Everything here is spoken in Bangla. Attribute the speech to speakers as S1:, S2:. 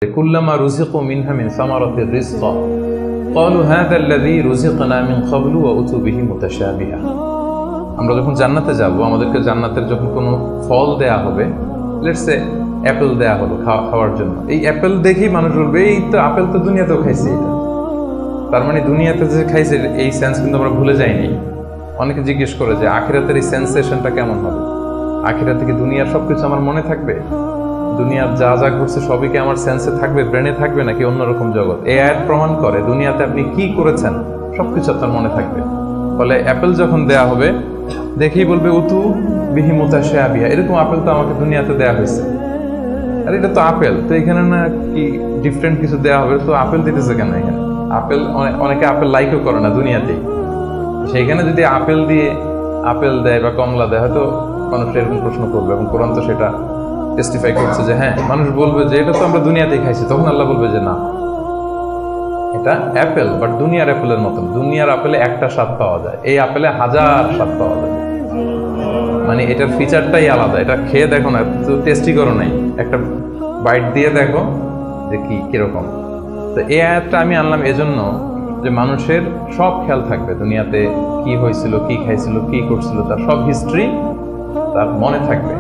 S1: কুল্লামা রুজিকু মিনহা মিন সামারাতির রিজকা ক্বালু হাযা আল্লাযী রুজিকনা মিন ক্বাবলু ওয়া উতু বিহি মুতাশাবিহা। আমরা যখন জান্নাতে যাব, আমাদেরকে জান্নাতের যখন কোনো ফল দেয়া হবে, লেটস সে অ্যাপেল দেয়া হলো খাওয়ার জন্য, এই অ্যাপেল দেখেই মানুষ বলবে এই তো আপেল তো দুনিয়াতেও খাইছি। এটা তার মানে দুনিয়াতে যে খাইছে এই সেন্স কিন্তু আমরা ভুলে যাইনি। অনেকে জিজ্ঞেস করে যে আখিরাতের এই সেন্সেশনটা কেমন হবে, আখিরাতে কি দুনিয়ার সবকিছু আমার মনে থাকবে, দুনিয়ার যা যা ঘটছে সবই কি আমার সেন্সে থাকবে, ব্রেনে থাকবে, নাকি অন্যরকম জগৎ? এই আয়াত প্রমাণ করে দুনিয়াতে আপনি কি করেছেন সবকিছু আপনার মনে থাকবে। ফলে অ্যাপেল যখন দেয়া হবে দেখেই বলবে উতু বিহি মুতাশাবিহা, এরকম আপেল তো আমাকে দুনিয়াতে দেয়া হয়েছে, আর এটা তো আপেল, তো এখানে না কি ডিফারেন্ট কিছু দেয়া হবে, তো আপেল দিতেছে কেন এখানে? আপেল অনেকে আপেল লাইকও করে না দুনিয়াতেই, সেইখানে যদি আপেল দিয়ে আপেল দেয় বা কমলা দেয় হয়তো মানুষ এরকম প্রশ্ন করবে, এবং কোরআন তো সেটা টেস্টিফাই করছে যে হ্যাঁ, মানুষ বলবে যে এটা তো আমরা দুনিয়াতেই খাইছি। তখন আল্লাহ বলবে যে না, এটা অ্যাপেল, বাট দুনিয়ার অ্যাপেলের মতন। দুনিয়ার আপেলে একটা স্বাদ পাওয়া যায়, এই আপেলে হাজার স্বাদ পাওয়া যায়, মানে এটার ফিচারটাই আলাদা। এটা খেয়ে দেখো না, টেস্টি করো নাই, একটা বাইট দিয়ে দেখো যে কিরকম। তো এই আয়াতটা আমি আনলাম এজন্য যে মানুষের সব খেয়াল থাকবে, দুনিয়াতে কি হয়েছিল, কি খাইছিল, কি করছিল, তার সব হিস্ট্রি তার মনে থাকবে।